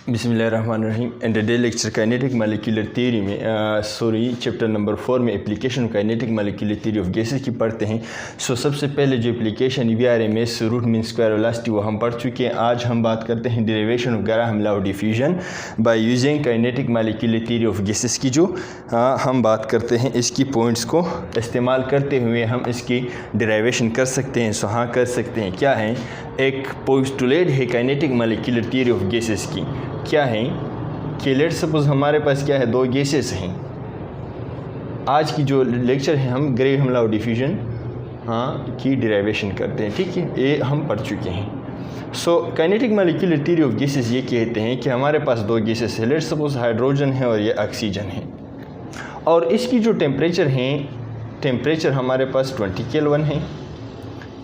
बिस्मिल्लाहिर्रहमानिर्रहीम। And day lecture kinetic molecular theory में chapter number 4 में application kinetic molecular theory of gases की पढ़ते हैं। सबसे पहले जो application VRMS root mean square velocity वो हम पढ़ चुके हैं। आज हम बात करते हैं derivation of Graham law of diffusion by using kinetic molecular theory of gases की जो हम बात करते हैं, इसकी पॉइंट्स को इस्तेमाल करते हुए हम इसकी डेरिवेशन कर सकते हैं। सो हाँ, कर सकते हैं। क्या है? एक पोस्टुलेट है kinetic molecular theory of gases की। क्या है कि लेट सपोज हमारे पास क्या है, दो गैसेस हैं। आज की जो लेक्चर है हम ग्राहम लॉ ऑफ डिफ्यूजन की डेरिवेशन करते हैं। ठीक है, ये हम पढ़ चुके हैं। So kinetic molecular theory of gases ये कहते हैं कि हमारे पास दो गैसेस है। लेट सपोज हाइड्रोजन है और ये ऑक्सीजन है, और इसकी जो टेम्परेचर है, टेम्परेचर हमारे पास 20 केल्विन है,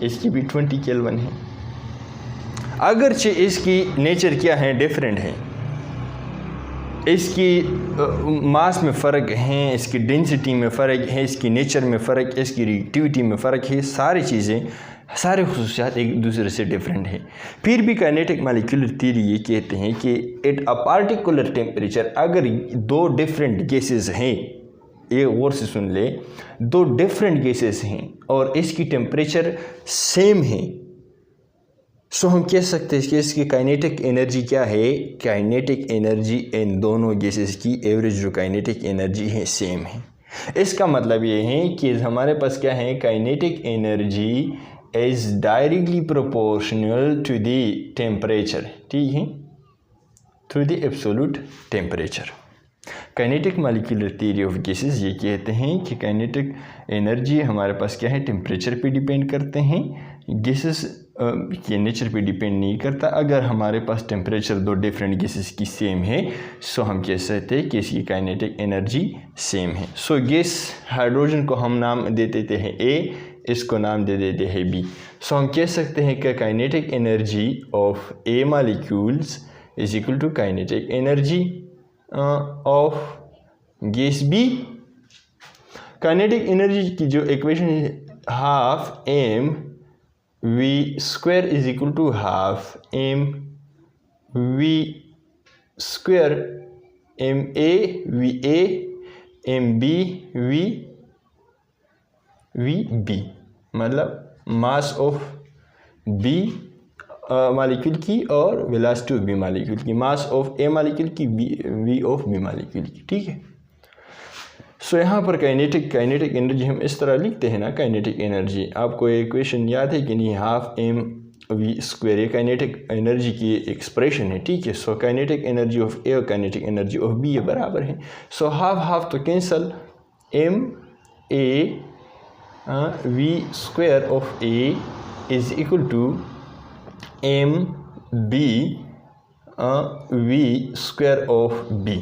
इसकी भी 20 केल्विन है। अगरचे इसकी नेचर क्या है, डिफरेंट है, इसकी मास में फ़र्क है, इसकी डेंसिटी में फ़र्क है, इसकी नेचर में फ़र्क, इसकी रिएक्टिविटी में फ़र्क है, सारी चीज़ें, सारे खुसूसियात एक दूसरे से डिफरेंट है। फिर भी काइनेटिक मॉलिक्यूलर थ्योरी ये कहते हैं कि एट अ पार्टिकुलर टेम्परेचर, अगर दो डिफरेंट गैसेस हैं, ये गौर से सुन ले, दो डिफरेंट गैसेस हैं और इसकी टेम्परेचर सेम है, सो हम कह सकते हैं कि इसकी काइनेटिक एनर्जी क्या है, काइनेटिक एनर्जी इन दोनों गैसेस की एवरेज जो काइनेटिक एनर्जी है सेम है। इसका मतलब ये है कि हमारे पास क्या है, kinetic energy is directly proportional to the temperature. ठीक है, to the absolute temperature. Kinetic molecular theory of gases ये कहते हैं कि काइनेटिक एनर्जी हमारे पास क्या है, टेम्परेचर पे डिपेंड करते हैं, गैसेस के नेचर पे डिपेंड नहीं करता। अगर हमारे पास टेम्परेचर दो डिफरेंट गैसेस की सेम है, सो हम कह सकते हैं कि इसकी काइनेटिक एनर्जी सेम है। सो गैस हाइड्रोजन को हम नाम दे देते हैं A, इसको नाम दे देते हैं B। सो हम कह सकते हैं कि kinetic energy of A molecules is equal to kinetic energy of gas B। Kinetic energy की जो इक्वेशन है, half m v square is equal to half m v square m a v a m b v b, मतलब मास of B molecule की और velocity of B molecule की, मास of A molecule की, v of B molecule की। ठीक है, सो यहाँ पर काइनेटिक एनर्जी हम इस तरह लिखते हैं ना, काइनेटिक एनर्जी, आपको ये इक्वेशन याद है कि नहीं, हाफ m v स्क्वायर, ये काइनेटिक एनर्जी की एक्सप्रेशन है। ठीक है, so kinetic energy of A और काइनेटिक एनर्जी ऑफ B ये बराबर है। सो हाफ तो cancel, m a v square of A is equal to m b v square of B,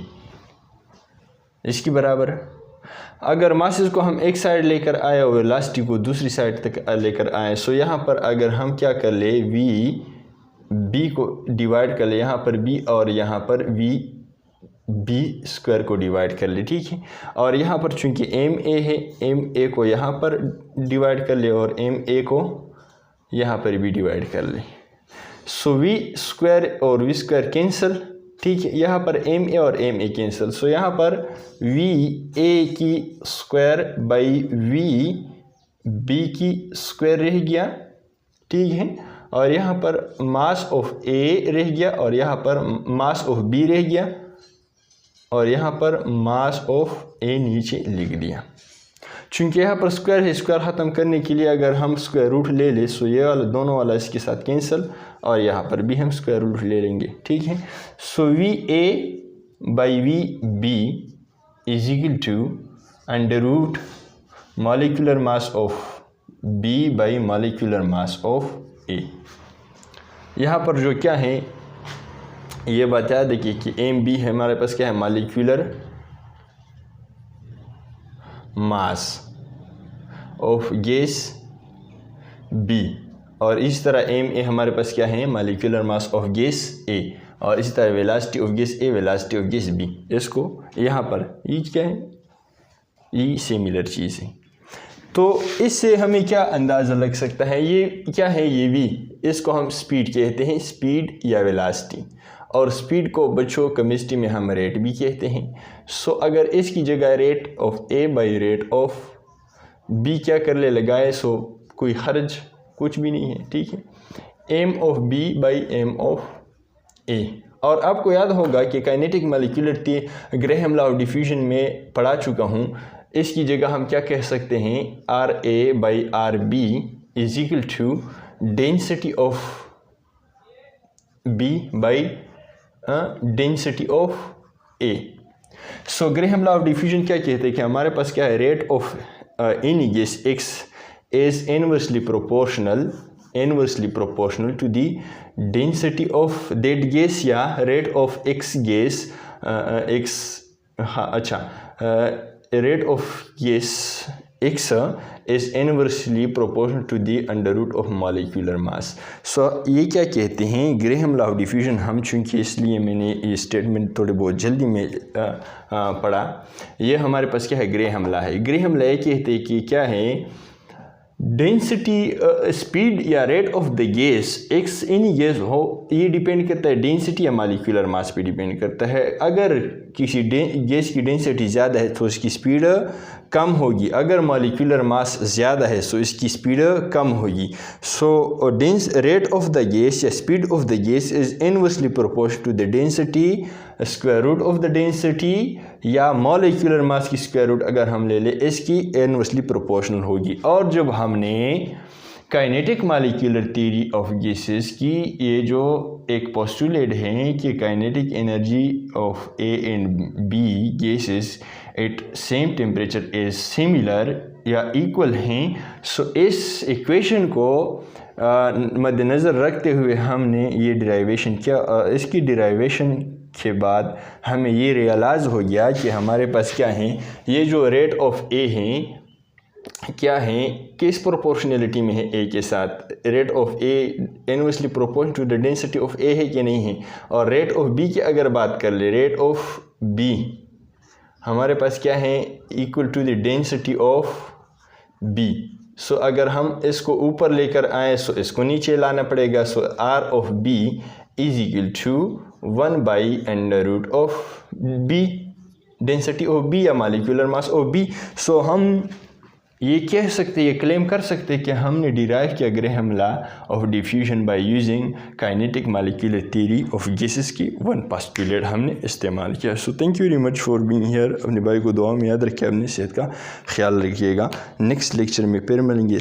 इसकी बराबर है। अगर मासेस को हम एक साइड लेकर आए और वेलोसिटी को दूसरी साइड तक लेकर आए, सो यहाँ पर अगर हम क्या कर ले, B को डिवाइड कर ले, यहाँ पर B और यहाँ पर B स्क्वायर को डिवाइड कर ले। ठीक है, और यहाँ पर चूंकि MA है, MA को यहाँ पर डिवाइड कर ले और MA को यहाँ पर भी डिवाइड कर ले। सो V स्क्वायर और V स्क्वायर कैंसिल। ठीक है, यहाँ पर MA और MA कैंसिल, सो यहाँ पर VA की स्क्वायर बाई VB की स्क्वायर रह गया। ठीक है, और यहाँ पर मास ऑफ A रह गया और यहाँ पर मास ऑफ B रह गया और यहाँ पर मास ऑफ A नीचे लिख दिया। चूँकि यहाँ पर स्क्वायर है, स्क्वायर ख़त्म करने के लिए अगर हम स्क्वायर रूट ले ले, सो ये वाला दोनों वाला इसके साथ कैंसिल और यहाँ पर भी हम स्क्वायर रूट ले लेंगे। ठीक है, so VA by VB is equal to under root molecular mass of B by molecular mass of A। यहाँ पर जो क्या है ये बता देखिए कि MB है हमारे पास क्या है, molecular mass of gas B, और इस तरह MA हमारे पास क्या है, molecular mass of gas A, और इसी तरह velocity of gas A, velocity of gas B। इसको यहाँ पर ये क्या है, ये सिमिलर चीज़ है। तो इससे हमें क्या अंदाज़ा लग सकता है, ये क्या है, ये V, इसको हम स्पीड कहते हैं, स्पीड या वेलोसिटी, और स्पीड को बच्चों केमिस्ट्री में हम रेट भी कहते हैं। सो अगर इसकी जगह rate of A by rate of B क्या कर ले लगाए, सो कोई हर्ज कुछ भी नहीं है, ठीक है। M of B by M of A. और आपको याद होगा कि kinetic molecular Graham law of diffusion में पढ़ा चुका हूँ। इसकी जगह हम क्या कह सकते हैं, R A by R B is equal to density of B by density of A. So Graham law of diffusion क्या कहते हैं कि हमारे पास क्या है, rate of any gas X is inversely proportional to the density of that gas, या rate of X gas X, हाँ अच्छा, rate of gas X is inversely proportional to the under root of molecular mass. So ये क्या कहते हैं, Graham law of diffusion हम चूँकि इसलिए मैंने ये स्टेटमेंट थोड़े बहुत जल्दी में पढ़ा। ये हमारे पास क्या है, ग्रेहम लॉ है। ग्रेहम लॉ ये कहते हैं कि क्या है, डेंसिटी स्पीड या rate of the gas x any gas हो, ये डिपेंड करता है डेंसिटी या मॉलिक्यूलर मास पे डिपेंड करता है। अगर किसी गैस की डेंसिटी ज़्यादा है तो इसकी स्पीड कम होगी, अगर मॉलिक्यूलर मास ज़्यादा है तो इसकी स्पीड कम होगी। So rate of the gas या speed of the gas is inversely proportional to the density square root of the density, या मॉलिक्यूलर मास की स्क्वायर रूट अगर हम ले लें इसकी इनवर्सली प्रोपोर्शनल होगी। और जब हमने kinetic molecular theory of gases की ये जो एक पोस्टुलेट है कि kinetic energy of A and B gases at same temperature is similar या इक्वल हैं, सो इस इक्वेशन को मद्देनज़र रखते हुए हमने ये डिराइवेशन किया। इसकी डिराइवेशन के बाद हमें ये रियलाइज़ हो गया कि हमारे पास क्या है, ये जो रेट ऑफ ए हैं क्या है, किस प्रोपोर्शनलिटी में है ए के साथ। Rate of A inversely proportional to the density of A है कि नहीं है। और रेट ऑफ बी की अगर बात कर ले, रेट ऑफ बी हमारे पास क्या है, equal to the density of B. So अगर हम इसको ऊपर लेकर आए सो इसको नीचे लाना पड़ेगा। So R of B is equal to 1 by under root of B, density of B या molecular mass of B. So हम ये कह सकते, ये क्लेम कर सकते कि हमने डिराइव किया Graham law of diffusion by using kinetic molecular theory of gases की वन पोस्टुलेट हमने इस्तेमाल किया। So thank you very much for being here. अपने भाई को दुआ में याद रखिए, अपनी सेहत का ख्याल रखिएगा। नेक्स्ट लेक्चर में फिर मिलेंगे।